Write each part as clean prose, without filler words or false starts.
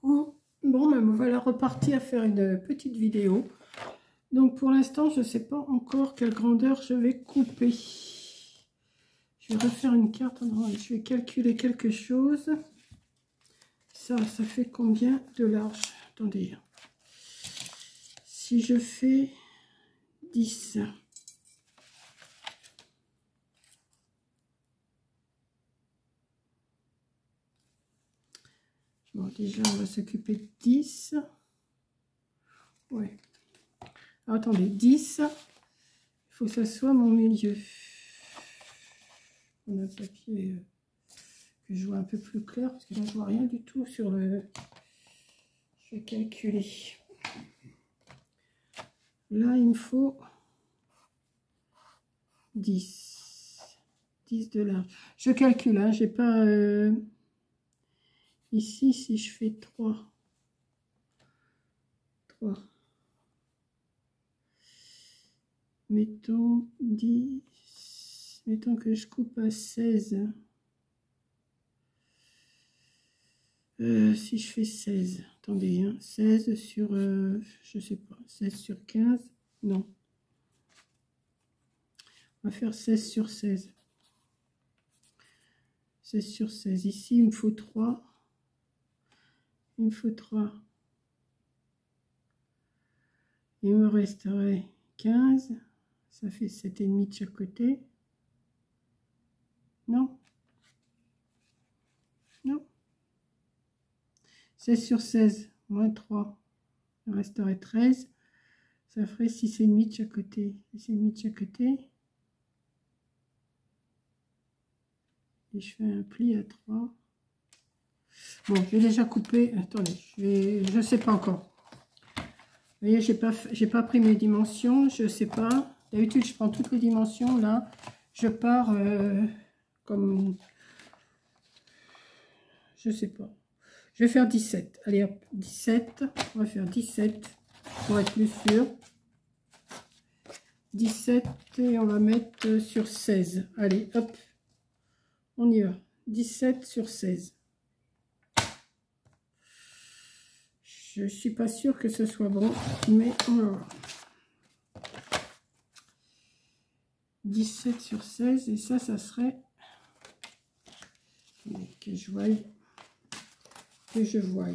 coucou. Bon, ben, voilà, reparti à faire une petite vidéo. Donc pour l'instant, je ne sais pas encore quelle grandeur je vais couper. Je vais refaire une carte. Non, je vais calculer quelque chose. Ça fait combien de large? Attendez. Si je fais 10. Bon, déjà, on va s'occuper de 10. Ouais. Alors, attendez, 10. Il faut que ça soit mon milieu. On a un papier que je vois un peu plus clair, parce que là, je vois rien du tout sur le... Je vais calculer. Là, il me faut 10. 10 de large. Je calcule, hein, j'ai pas... Ici, si je fais 3. Mettons 10. Mettons que je coupe à 16. Si je fais 16. Attendez, hein, 16 sur... je sais pas. 16 sur 15. Non. On va faire 16 sur 16. 16 sur 16. Ici, il me faut 3. Il me faut 3. Il me resterait 15. Ça fait 7,5 de chaque côté. Non. Non. 16 sur 16, moins 3. Il resterait 13. Ça ferait 6,5 de chaque côté. 6,5 de chaque côté. Et je fais un pli à 3. Bon, j'ai déjà coupé. Attendez, je ne sais pas encore. Vous voyez, j'ai pas pris mes dimensions. Je ne sais pas. D'habitude, je prends toutes les dimensions. Là, je pars comme... Je ne sais pas. Je vais faire 17. Allez, hop, 17. On va faire 17 pour être plus sûr. 17 et on va mettre sur 16. Allez, hop. On y va. 17 sur 16. Je ne suis pas sûre que ce soit bon, mais on va voir. 17 sur 16 et ça serait... Que je voie. Que je voie.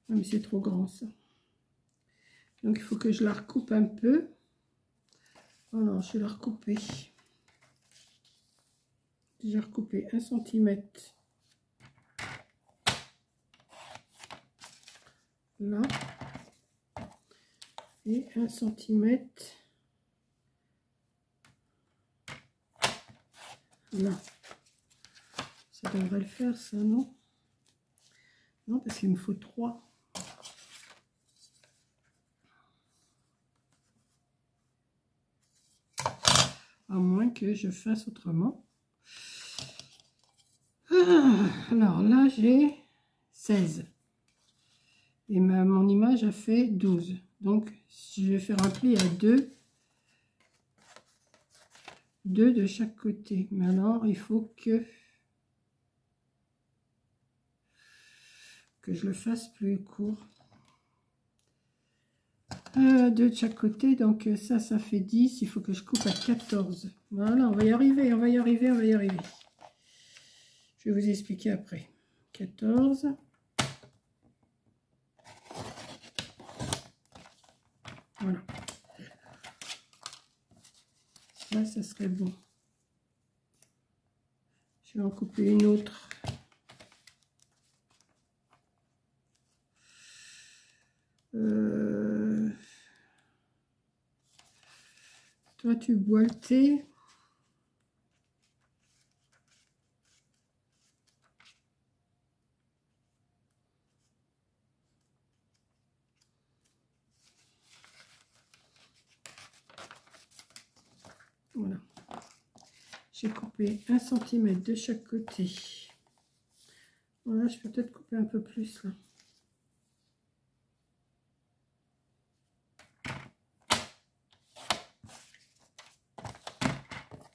Non, mais c'est trop grand ça. Donc il faut que je la recoupe un peu. Oh non, je vais la recouper. J'ai recoupé 1 cm. Là. Et 1 cm. Là. Ça devrait le faire ça, non? Non, parce qu'il me faut 3. À moins que je fasse autrement. Alors là, j'ai 16. Et mon image a fait 12. Donc, je vais faire un pli à 2. 2 de chaque côté. Mais alors, il faut que je le fasse plus court. 2 de chaque côté. Donc, ça fait 10. Il faut que je coupe à 14. Voilà, on va y arriver, on va y arriver, on va y arriver. Je vais vous expliquer après. 14. Voilà. Ça serait bon. Je vais en couper une autre. Toi, tu bois le thé. Voilà. J'ai coupé 1 cm de chaque côté. Voilà, je peux peut-être couper un peu plus là.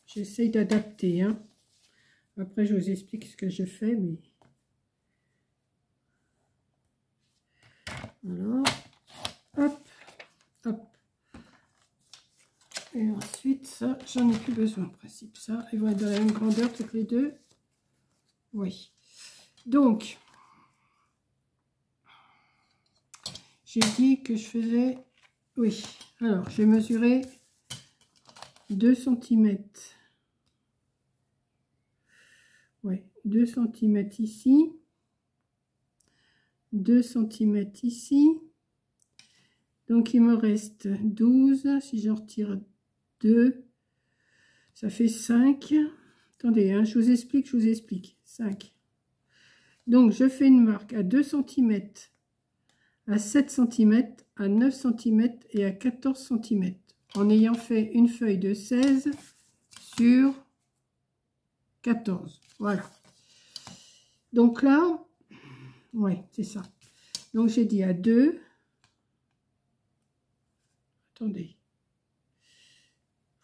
J'essaye d'adapter, hein. Après, je vous explique ce que je fais, mais Alors, hop, hop. Et ensuite, ça, j'en ai plus besoin en principe. Ça, ils vont être de la même grandeur toutes les deux. Oui. Donc, j'ai dit que je faisais... Oui. Alors, j'ai mesuré 2 cm. Oui, 2 cm ici. 2 cm ici. Donc, il me reste 12. Si j'en retire 2, ça fait 5. Attendez, hein, je vous explique. 5. Donc, je fais une marque à 2 cm, à 7 cm, à 9 cm et à 14 cm. En ayant fait une feuille de 16 sur 14. Voilà. Donc là, oui, c'est ça. Donc, j'ai dit à 2. Attendez.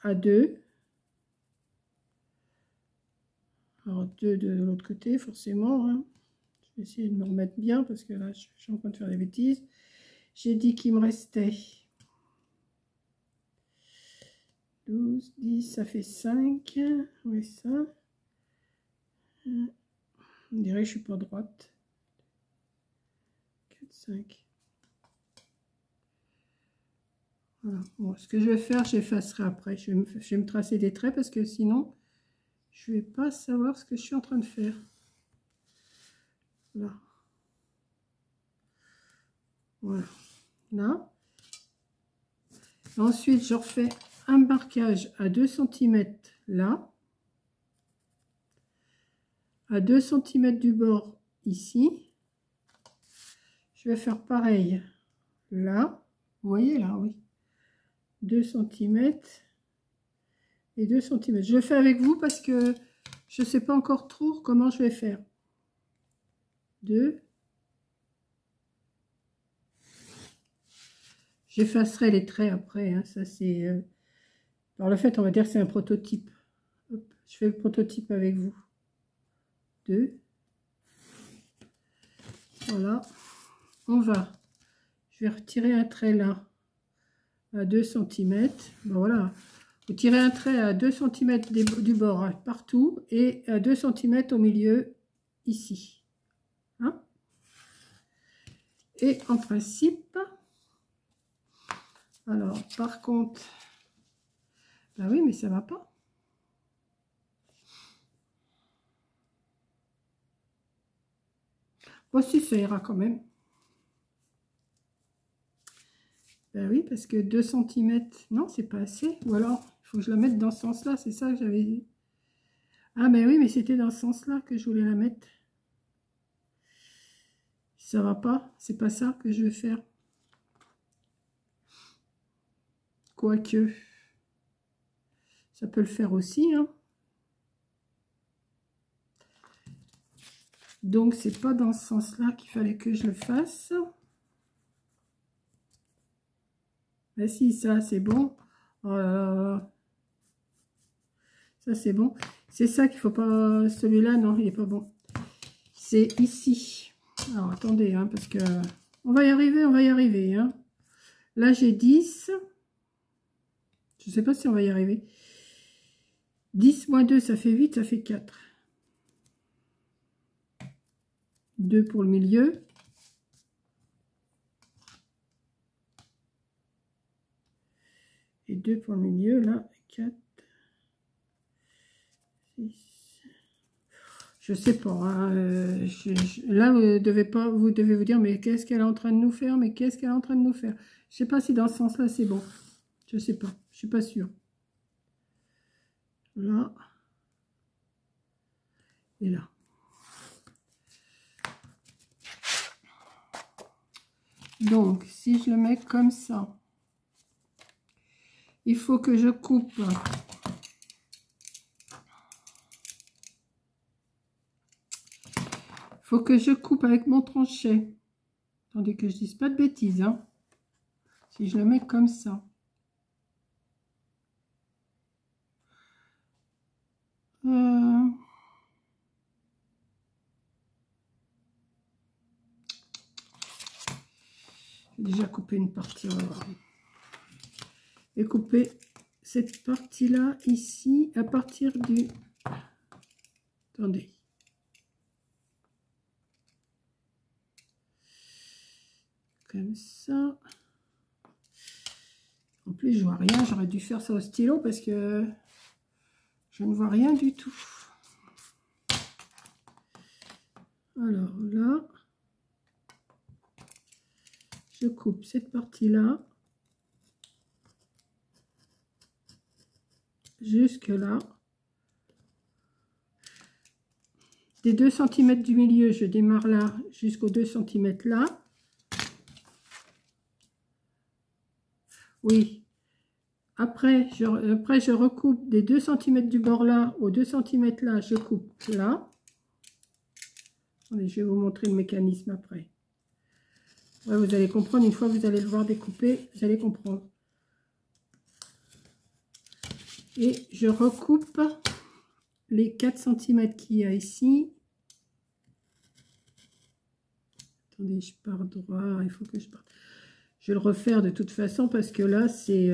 À 2. Alors, 2 de l'autre côté, forcément. Hein. Je vais essayer de me remettre bien parce que là, je suis en train de faire des bêtises. J'ai dit qu'il me restait 12, 10, ça fait 5. Oui, ça. On dirait que je suis pas droite. 4, 5. Voilà. Bon, ce que je vais faire, j'effacerai après. Je vais me tracer des traits parce que sinon, je vais pas savoir ce que je suis en train de faire. Là. Voilà. Là. Ensuite, je refais un marquage à 2 cm là. À 2 cm du bord ici. Je vais faire pareil là. Vous voyez là, oui. 2 cm et 2 cm. Je le fais avec vous parce que je ne sais pas encore trop comment je vais faire. 2. J'effacerai les traits après. Hein. Ça c'est. Alors le fait, on va dire que c'est un prototype. Hop, je fais le prototype avec vous. 2. Voilà. On va. Je vais retirer un trait là à 2 cm. Bon, voilà. Vous tirez un trait à 2 cm du bord hein, partout et à 2 cm au milieu ici. Hein? Et en principe, alors par contre, bah oui, mais ça va pas. Bon, si, ça ira quand même. Ben oui, parce que 2 cm, non, c'est pas assez. Ou alors, il faut que je la mette dans ce sens-là, c'est ça que j'avais dit. Ah ben oui, mais c'était dans ce sens-là que je voulais la mettre. Ça va pas, c'est pas ça que je veux faire. Quoique, ça peut le faire aussi, hein. Donc, c'est pas dans ce sens-là qu'il fallait que je le fasse. Ben si, ça, c'est bon. Ça, c'est bon. C'est ça qu'il faut pas... Celui-là, non, il n'est pas bon. C'est ici. Alors, attendez, hein, parce que... On va y arriver, hein. Là, j'ai 10. Je ne sais pas si on va y arriver. 10 moins 2, ça fait 8, ça fait 4. 2 pour le milieu. Et 2 pour le milieu, là, 4. 6. Je sais pas. Hein, là, vous devez vous dire, mais qu'est-ce qu'elle est en train de nous faire? Mais qu'est-ce qu'elle est en train de nous faire? Je sais pas si dans ce sens-là, c'est bon. Je sais pas. Je suis pas sûre. Là. Et là. Donc, si je le mets comme ça, il faut que je coupe. Il faut que je coupe avec mon tranchet. Attendez que je dise pas de bêtises. Hein. Si je le mets comme ça. J'ai déjà coupé une partie, on va voir. Et couper cette partie-là ici à partir du... Attendez. Comme ça. En plus, je vois rien. J'aurais dû faire ça au stylo parce que je ne vois rien du tout. Alors là, je coupe cette partie-là jusque là. Des 2 cm du milieu, je démarre là jusqu'aux 2 cm là. Oui. Après, je recoupe des 2 cm du bord là aux 2 cm là, je coupe là. Allez, je vais vous montrer le mécanisme après. Ouais, vous allez comprendre, une fois que vous allez le voir découper, vous allez comprendre. Et je recoupe les 4 cm qu'il y a ici. Attendez, je pars droit, il faut que je parte. Je vais le refaire de toute façon parce que là, c'est...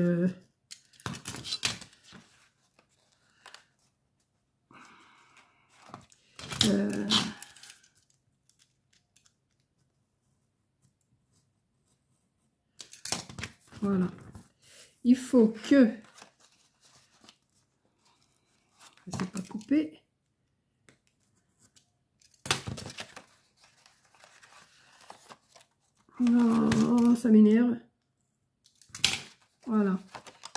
voilà. Il faut que... C'est pas coupé. Oh, ça m'énerve. Voilà.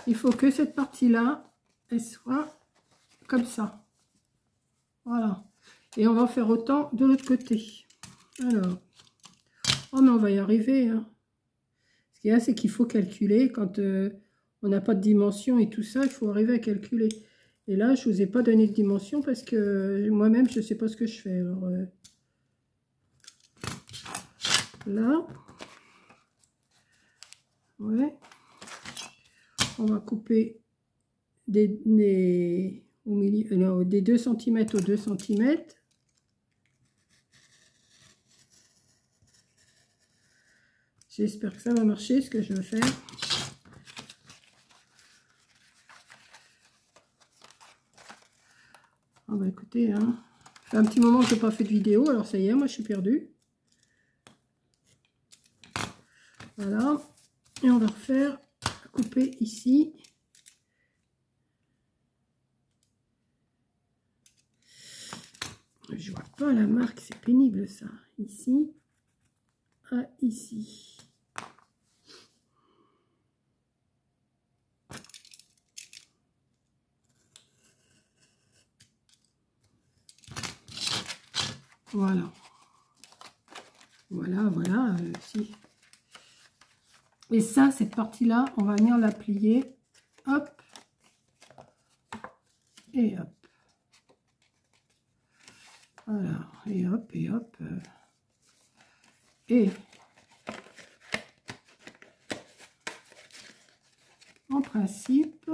Il faut que cette partie-là, elle soit comme ça. Voilà. Et on va faire autant de l'autre côté. Alors. Oh, mais on va y arriver. Hein. Ce qu'il y a, c'est qu'il faut calculer. Quand on n'a pas de dimension et tout ça, il faut arriver à calculer. Et là, je ne vous ai pas donné de dimension parce que moi-même, je ne sais pas ce que je fais. Alors, là. Ouais. On va couper au milieu, non, des 2 cm aux 2 cm. J'espère que ça va marcher, ce que je veux faire. Ah bah écoutez, hein, ça fait un petit moment que je n'ai pas fait de vidéo, alors ça y est, moi je suis perdue. Voilà. Et on va refaire couper ici. Je vois pas la marque, c'est pénible ça. Ici à ici. Voilà. Voilà, si. Et ça, cette partie-là, on va venir la plier. Hop. Et hop. Voilà. Et hop, et hop. Et en principe,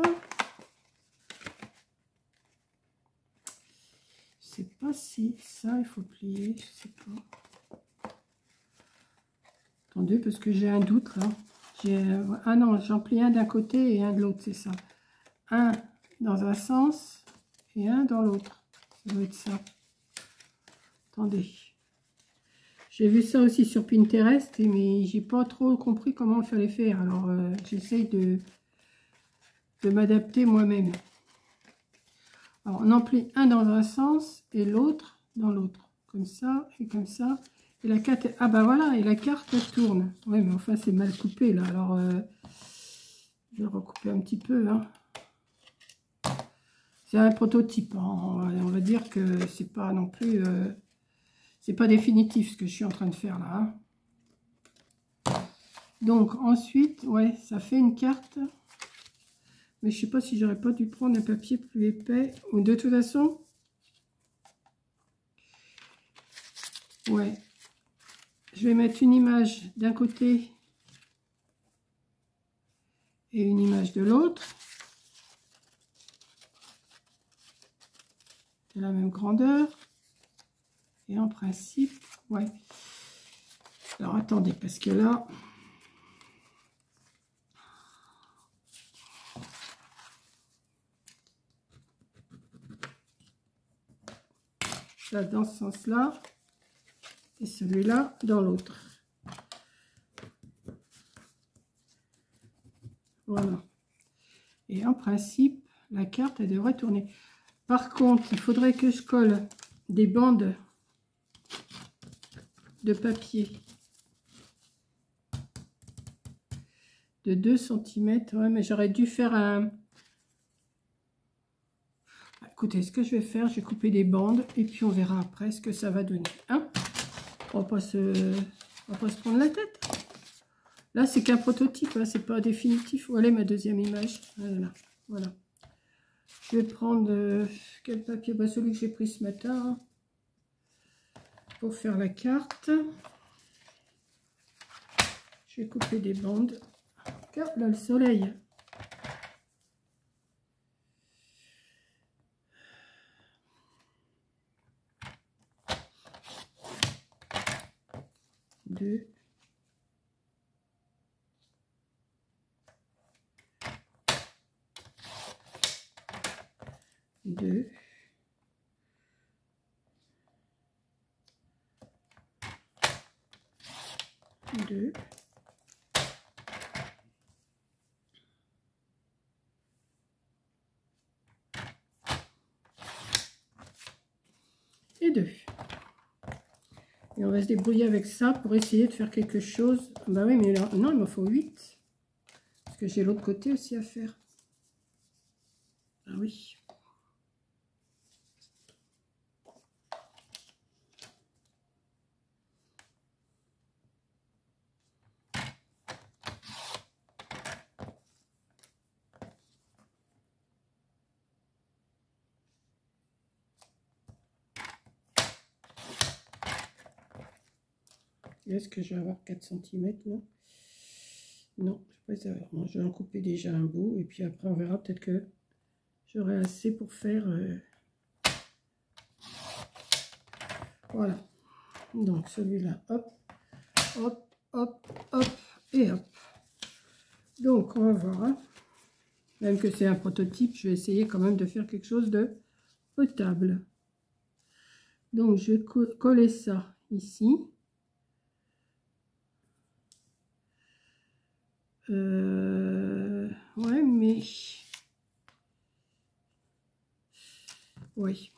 je sais pas si ça, il faut plier, je sais pas. Attendez, parce que j'ai un doute là. Ah non, j'en plie un d'un côté et un de l'autre, c'est ça. Un dans un sens et un dans l'autre. Ça doit être ça. Attendez. J'ai vu ça aussi sur Pinterest, mais j'ai pas trop compris comment il fallait faire. Alors, j'essaye de m'adapter moi-même. Alors, on en plie un dans un sens et l'autre dans l'autre. Comme ça et comme ça. Et la carte... Ah bah voilà, et la carte tourne. Oui, mais enfin, c'est mal coupé là. Alors, je vais recouper un petit peu. Hein. C'est un prototype. Hein. On va dire que c'est pas non plus... c'est pas définitif ce que je suis en train de faire là. Hein. Donc, ensuite, ouais, ça fait une carte... Mais je sais pas si j'aurais pas dû prendre un papier plus épais. Ou de toute façon, ouais. Je vais mettre une image d'un côté et une image de l'autre. C'est la même grandeur. Et en principe, ouais. Alors attendez, parce que là, sens-là dans ce sens-là et celui-là dans l'autre. Voilà. Et en principe, la carte, elle devrait tourner. Par contre, il faudrait que je colle des bandes de papier de 2 cm. Ouais, mais j'aurais dû faire un... Écoutez, ce que je vais faire, je vais couper des bandes et puis on verra après ce que ça va donner. Hein, on va pas se prendre la tête. Là, c'est qu'un prototype, hein, c'est pas définitif. Voilà ma deuxième image. Voilà. Voilà. Je vais prendre quel papier? Bah, celui que j'ai pris ce matin hein, pour faire la carte. Je vais couper des bandes. Regarde là le soleil. Deux. Deux. Deux. Et deux. Et on va se débrouiller avec ça pour essayer de faire quelque chose. Bah oui, mais là, non, il m'en faut 8. Parce que j'ai l'autre côté aussi à faire. Ah oui. Est-ce que je vais avoir 4 cm là? Non, je ne vais pas savoir. Bon, je vais en couper déjà un bout et puis après on verra peut-être que j'aurai assez pour faire... Voilà. Donc celui-là, hop, hop, hop, hop et hop. Donc on va voir. Hein. Même que c'est un prototype, je vais essayer quand même de faire quelque chose de potable. Donc je vais coller ça ici. Ouais, mais... Oui,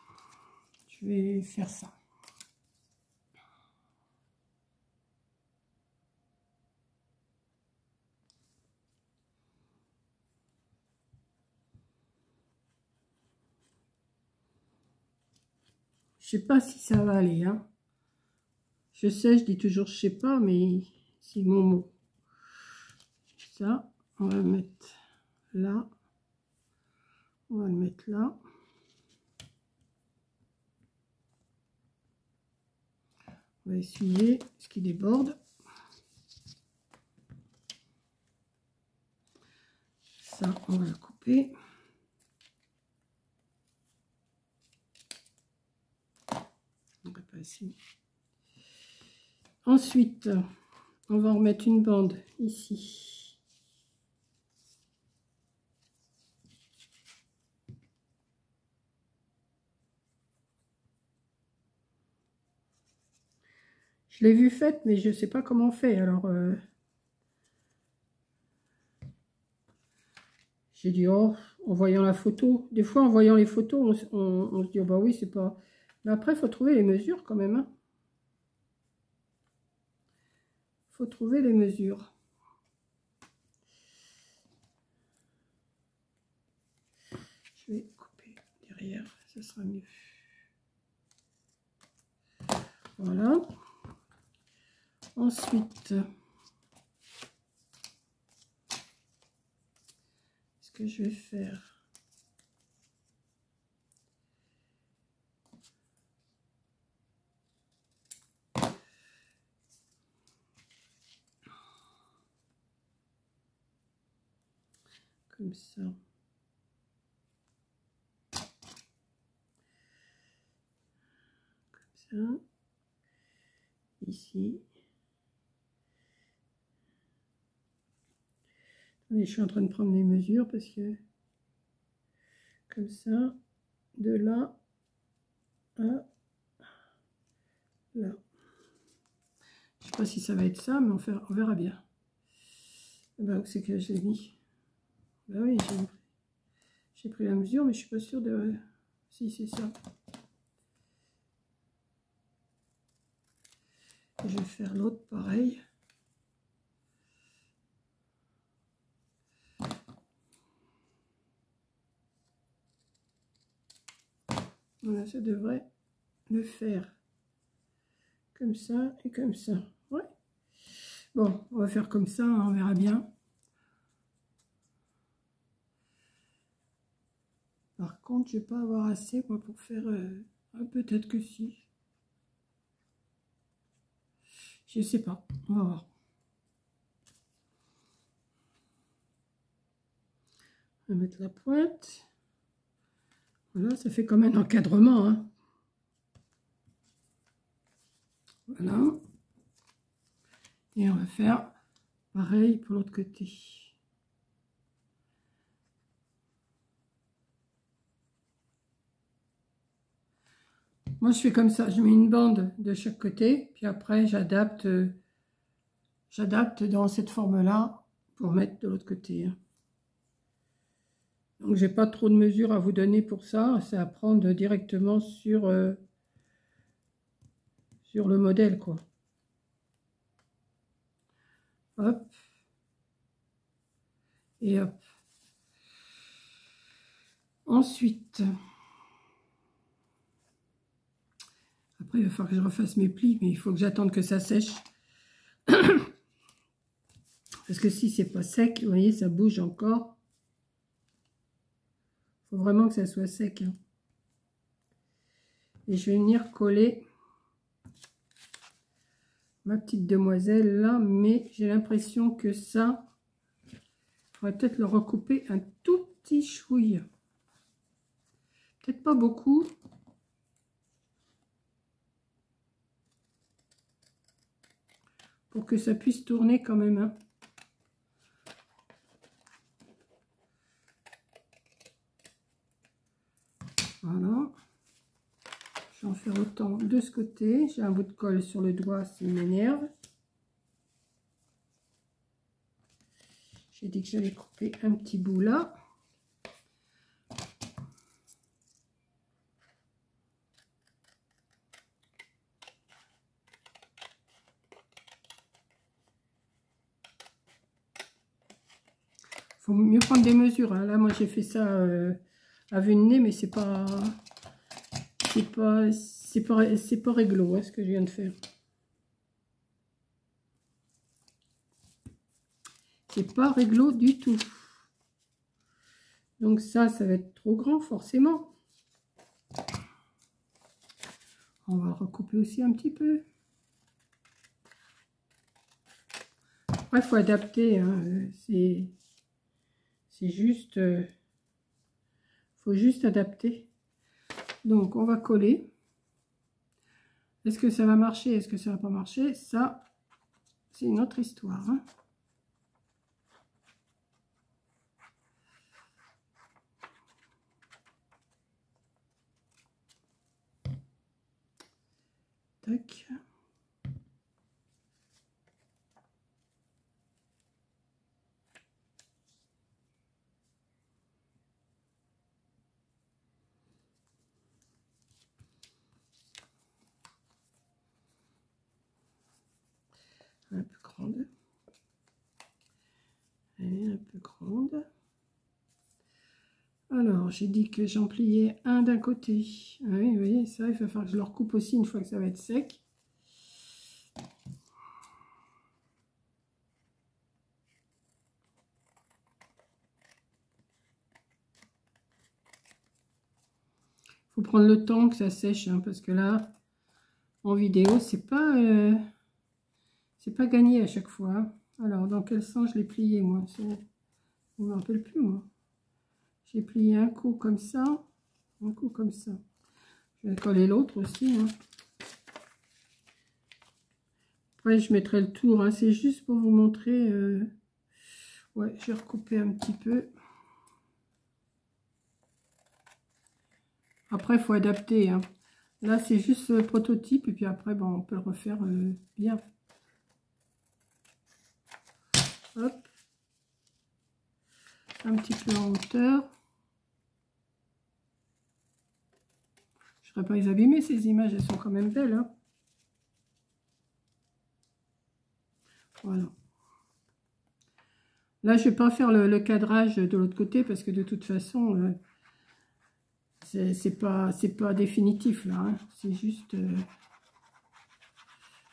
je vais faire ça. Je sais pas si ça va aller. Hein. Je sais, je dis toujours je sais pas, mais c'est mon mot. Ça, on va le mettre là. On va le mettre là. On va essuyer ce qui déborde. Ça, on va le couper. On va passer. Ensuite, on va remettre une bande ici. Je l'ai vu faite, mais je ne sais pas comment on fait. Alors, j'ai dit, oh, en voyant la photo. Des fois, en voyant les photos, on se dit, oh bah oui, c'est pas... Mais après, il faut trouver les mesures quand même. Hein. Faut trouver les mesures. Je vais couper derrière, ça sera mieux. Voilà. Ensuite, ce que je vais faire, comme ça. Comme ça. Ici. Et je suis en train de prendre les mesures parce que comme ça, de là à là. Je sais pas si ça va être ça, mais on verra bien. Ben, où c'est que je l'ai mis? Ben oui, j'ai pris la mesure, mais je suis pas sûre de... Si, c'est ça. Je vais faire l'autre pareil. Voilà, ça devrait le faire. Comme ça et comme ça. Ouais. Bon, on va faire comme ça, hein, on verra bien. Par contre, je vais pas avoir assez moi, pour faire... peut-être que si. Je sais pas. On va voir. On va mettre la pointe. Voilà, ça fait comme un encadrement. Hein. Voilà. Et on va faire pareil pour l'autre côté. Moi, je fais comme ça. Je mets une bande de chaque côté. Puis après, j'adapte dans cette forme-là pour mettre de l'autre côté. Hein. Donc, j'ai pas trop de mesures à vous donner pour ça. C'est à prendre directement sur le modèle, quoi. Hop. Et hop. Ensuite, après, il va falloir que je refasse mes plis, mais il faut que j'attende que ça sèche. Parce que si c'est pas sec, vous voyez, ça bouge encore. Il faut vraiment que ça soit sec. Hein. Et je vais venir coller ma petite demoiselle là, mais j'ai l'impression que ça, il faudrait peut-être le recouper un tout petit chouille. Peut-être pas beaucoup. Pour que ça puisse tourner quand même. Hein. Voilà. Je vais en faire autant de ce côté. J'ai un bout de colle sur le doigt, ça m'énerve. J'ai dit que j'allais couper un petit bout là. Faut mieux prendre des mesures. Hein. Là, moi, j'ai fait ça à vue de nez, mais c'est pas réglo, hein, ce que je viens de faire. C'est pas réglo du tout. Donc ça va être trop grand, forcément. On va recouper aussi un petit peu. Après, il faut adapter. Hein. C'est juste... faut juste adapter. Donc, on va coller. Est-ce que ça va marcher? Est-ce que ça va pas marcher? Ça, c'est une autre histoire. Hein. Tac. Un peu grande. Elle est un peu grande. Alors, j'ai dit que j'en pliais un d'un côté. Ah oui, vous voyez, ça, il va falloir que je le recoupe aussi une fois que ça va être sec. Faut prendre le temps que ça sèche, hein, parce que là, en vidéo, c'est pas gagné à chaque fois. Hein. Alors, dans quel sens je l'ai plié, moi? Je ne me rappelle plus, moi. J'ai plié un coup comme ça, un coup comme ça. Je vais coller l'autre aussi. Hein. Après, je mettrai le tour. Hein. C'est juste pour vous montrer. Ouais, j'ai recoupé un petit peu. Après, il faut adapter. Hein. Là, c'est juste le prototype. Et puis après, bon, on peut le refaire bien. Hop. Un petit peu en hauteur. Je ne saurais pas les abîmer, ces images. Elles sont quand même belles. Hein. Voilà. Là, je ne vais pas faire le cadrage de l'autre côté parce que de toute façon, c'est pas définitif là. Hein. C'est juste...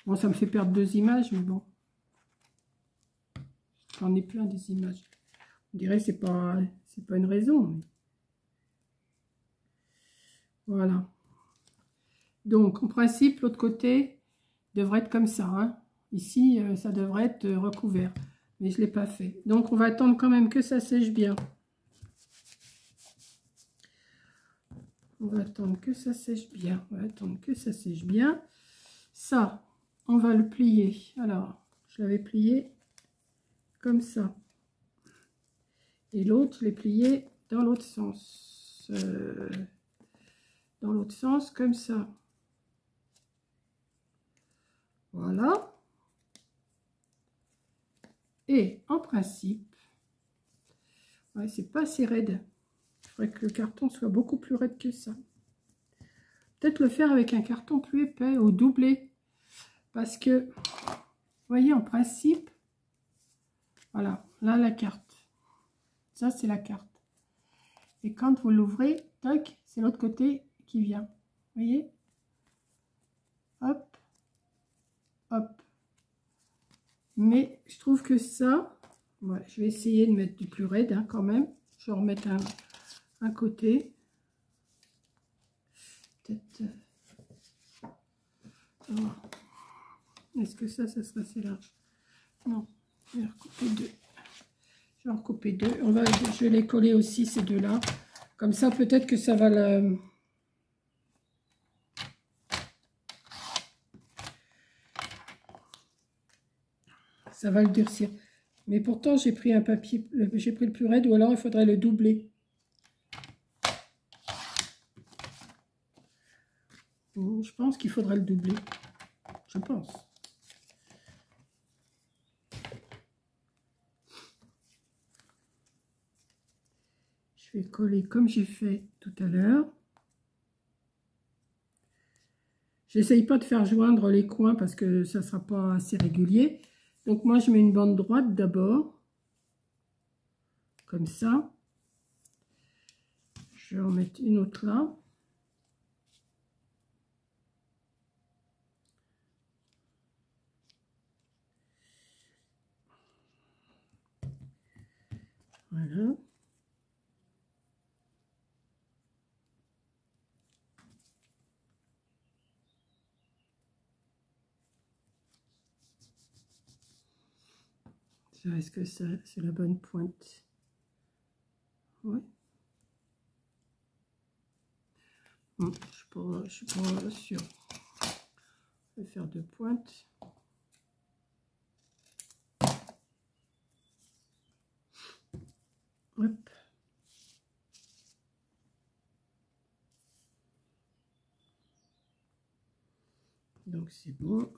Bon, ça me fait perdre 2 images, mais bon. J'en ai plein des images. On dirait que c'est pas une raison. Mais... Voilà. Donc, en principe, l'autre côté devrait être comme ça. Hein. Ici, ça devrait être recouvert. Mais je ne l'ai pas fait. Donc, on va attendre quand même que ça sèche bien. On va attendre que ça sèche bien. On va attendre que ça sèche bien. Ça, on va le plier. Alors, je l'avais plié comme ça. Et l'autre, je l'ai plié dans l'autre sens. Dans l'autre sens, comme ça. Voilà. Et en principe, ouais, c'est pas assez raide. Il faudrait que le carton soit beaucoup plus raide que ça. Peut-être le faire avec un carton plus épais ou doublé. Parce que, vous voyez, en principe, voilà, là la carte. Ça, c'est la carte. Et quand vous l'ouvrez, tac, c'est l'autre côté qui vient. Vous voyez? Hop, hop. Mais je trouve que ça, ouais, je vais essayer de mettre du plus raide hein, quand même. Je vais remettre un côté. Peut-être... Est-ce que ça sera assez large? Non, je vais recouper 2. Je vais en recouper 2. Je vais les coller aussi, ces deux-là. Comme ça, peut-être que ça va le... Ça va le durcir. Mais pourtant, j'ai pris un papier, j'ai pris le plus raide, ou alors il faudrait le doubler. Je pense qu'il faudrait le doubler. Je pense. Je vais coller comme j'ai fait tout à l'heure. J'essaye pas de faire joindre les coins parce que ça ne sera pas assez régulier. Donc moi, je mets une bande droite d'abord. Comme ça. Je vais en mettre une autre là. Voilà. Est-ce que ça, c'est la bonne pointe? Oui. Je ne suis pas sûre. Je vais faire 2 pointes. Hop. Donc c'est bon.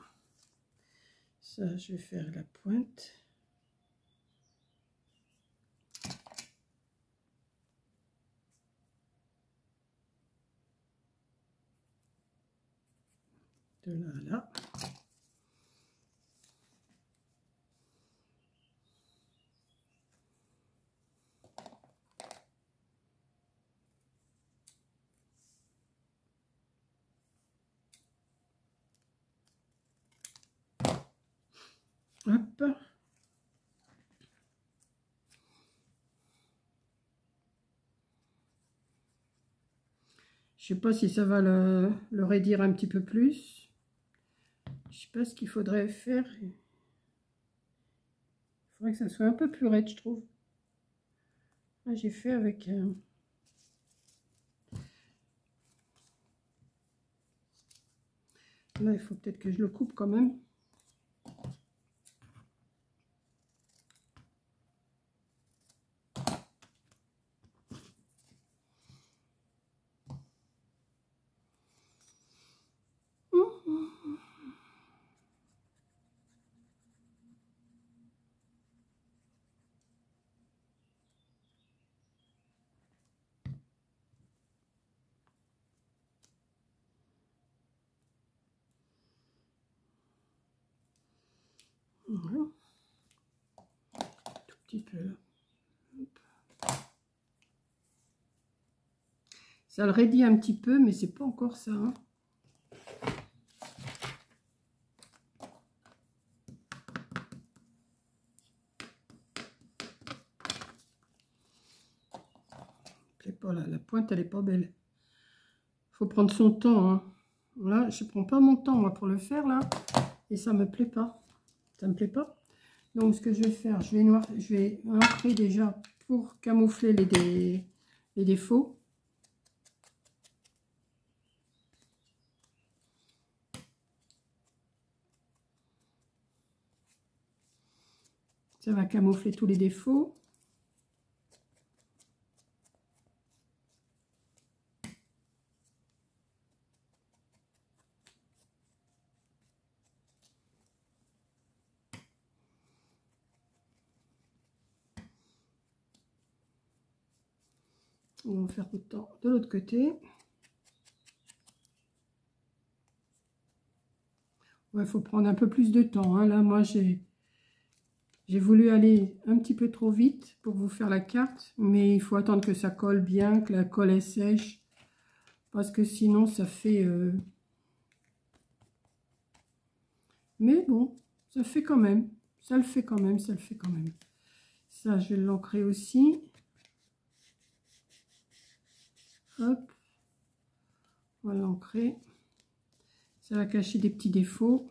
Ça, je vais faire la pointe. De là à là. Hop. Je sais pas si ça va le raidir un petit peu plus. Je sais pas ce qu'il faudrait faire. Il faudrait que ça soit un peu plus raide, je trouve. Là, j'ai fait avec... Là, il faut peut-être que je le coupe quand même. petit peu là. Hop. Ça le raidit un petit peu, mais c'est pas encore ça. Hein. Pas là, la pointe elle est pas belle. Faut prendre son temps. Hein. Là, je prends pas mon temps moi pour le faire là, et ça me plaît pas. Ça me plaît pas. Donc ce que je vais faire, je vais ancrer déjà pour camoufler les défauts. Ça va camoufler tous les défauts. On va faire autant de l'autre côté. Ouais, il faut prendre un peu plus de temps. Hein. Là, moi, j'ai voulu aller un petit peu trop vite pour vous faire la carte. Mais il faut attendre que ça colle bien, que la colle est sèche. Parce que sinon, ça fait... Mais bon, ça fait quand même. Ça le fait quand même, ça le fait quand même. Ça, je vais l'ancrer aussi. Hop. On va l'ancrer. Ça va cacher des petits défauts.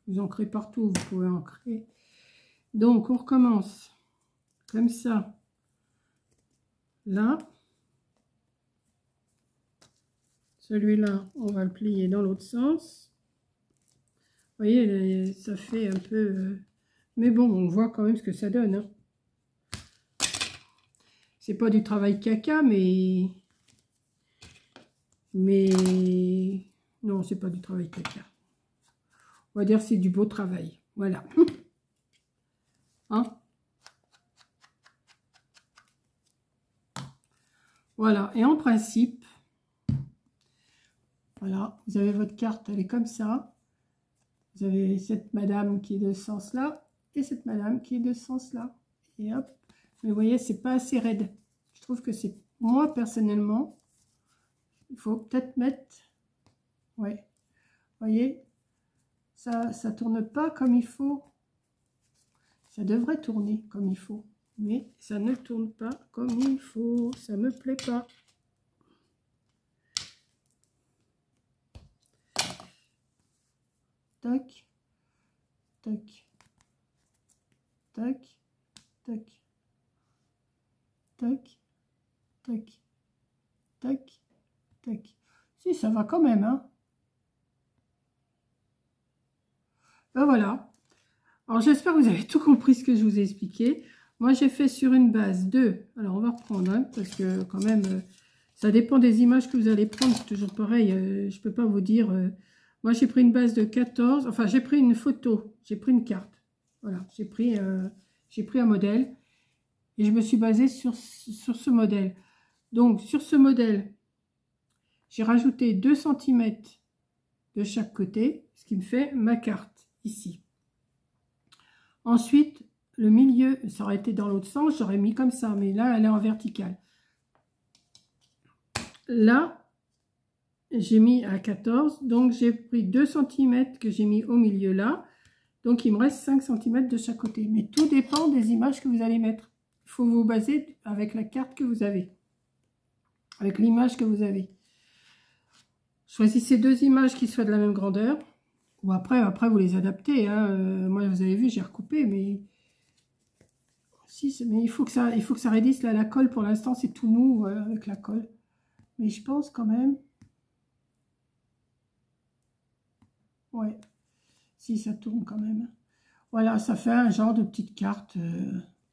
Vous ancrez partout, vous pouvez ancrer. Donc, on recommence comme ça. Là. Celui-là, on va le plier dans l'autre sens. Vous voyez, ça fait un peu... mais bon, on voit quand même ce que ça donne. Hein. C'est pas du travail caca, mais... non, c'est pas du travail caca. On va dire que c'est du beau travail. Voilà. Hein? Voilà. Et en principe, voilà, vous avez votre carte, elle est comme ça. Vous avez cette madame qui est de ce sens-là et cette madame qui est de ce sens-là. Et hop. Mais vous voyez, c'est pas assez raide. Je trouve que c'est... Moi, personnellement, il faut peut-être mettre... Ouais. Vous voyez, ça tourne pas comme il faut. Ça devrait tourner comme il faut. Mais ça ne tourne pas comme il faut. Ça me plaît pas. Tac. Tac. Tac. Tac. Tac. Tac. Tac. Tac. Si, ça va quand même, hein. Ben voilà. Alors, j'espère que vous avez tout compris ce que je vous ai expliqué. Moi, j'ai fait sur une base de... Alors, on va reprendre, hein, parce que quand même, ça dépend des images que vous allez prendre. C'est toujours pareil. Je ne peux pas vous dire... moi, j'ai pris une base de 14. Enfin, j'ai pris une photo. J'ai pris une carte. Voilà. J'ai pris un modèle. Et je me suis basée sur ce modèle. Donc, sur ce modèle, j'ai rajouté 2 cm de chaque côté, ce qui me fait ma carte ici. Ensuite, le milieu, ça aurait été dans l'autre sens, j'aurais mis comme ça, mais là, elle est en verticale. Là, j'ai mis à 14, donc j'ai pris 2 cm que j'ai mis au milieu là. Donc, il me reste 5 cm de chaque côté. Mais tout dépend des images que vous allez mettre. Il faut vous baser avec la carte que vous avez, avec l'image que vous avez. Choisissez 2 images qui soient de la même grandeur. Ou après vous les adaptez. Hein. Moi, vous avez vu, j'ai recoupé, mais... Si, mais il faut que ça raidisse. Là, la colle, pour l'instant, c'est tout mou avec la colle. Mais je pense quand même... Ouais. Si, ça tourne quand même. Voilà, ça fait un genre de petite carte.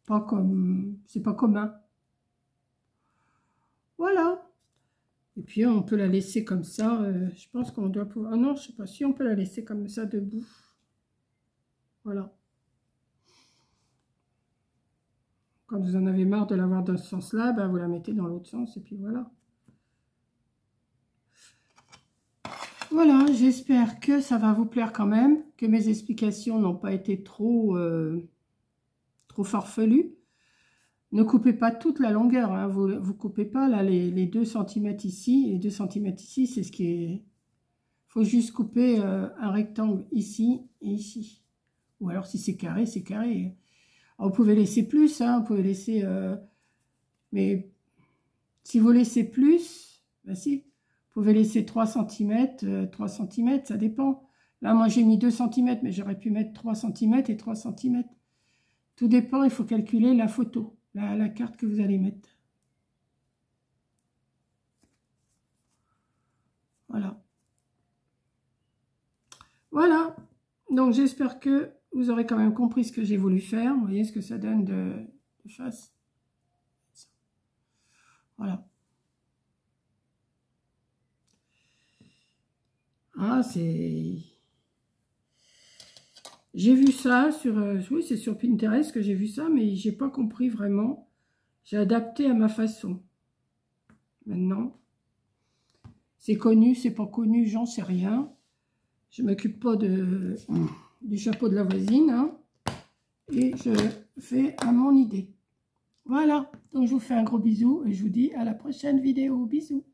Pas comme... C'est pas commun. Voilà. Et puis, on peut la laisser comme ça. Je pense qu'on doit pouvoir... Ah non, je sais pas si on peut la laisser comme ça debout. Voilà. Quand vous en avez marre de l'avoir dans ce sens-là, ben vous la mettez dans l'autre sens et puis voilà. Voilà, j'espère que ça va vous plaire quand même, que mes explications n'ont pas été trop farfelues. Ne coupez pas toute la longueur, hein. Vous coupez pas là les 2 cm ici, et 2 cm ici, c'est ce qui est... Il faut juste couper un rectangle ici et ici. Ou alors si c'est carré, c'est carré. Alors, vous pouvez laisser plus, hein, vous pouvez laisser... mais si vous laissez plus, ben si, vous pouvez laisser 3 cm, 3 cm, ça dépend. Là, moi j'ai mis 2 cm, mais j'aurais pu mettre 3 cm et 3 cm. Tout dépend, il faut calculer la photo. La carte que vous allez mettre. Voilà. Voilà. Donc, j'espère que vous aurez quand même compris ce que j'ai voulu faire. Vous voyez ce que ça donne de face. Voilà. Ah, c'est... J'ai vu ça sur... oui, c'est sur Pinterest que j'ai vu ça, mais j'ai pas compris vraiment. J'ai adapté à ma façon. Maintenant, c'est connu, c'est pas connu, j'en sais rien. Je m'occupe pas du chapeau de la voisine, hein, et je fais à mon idée. Voilà, donc je vous fais un gros bisou et je vous dis à la prochaine vidéo. Bisous.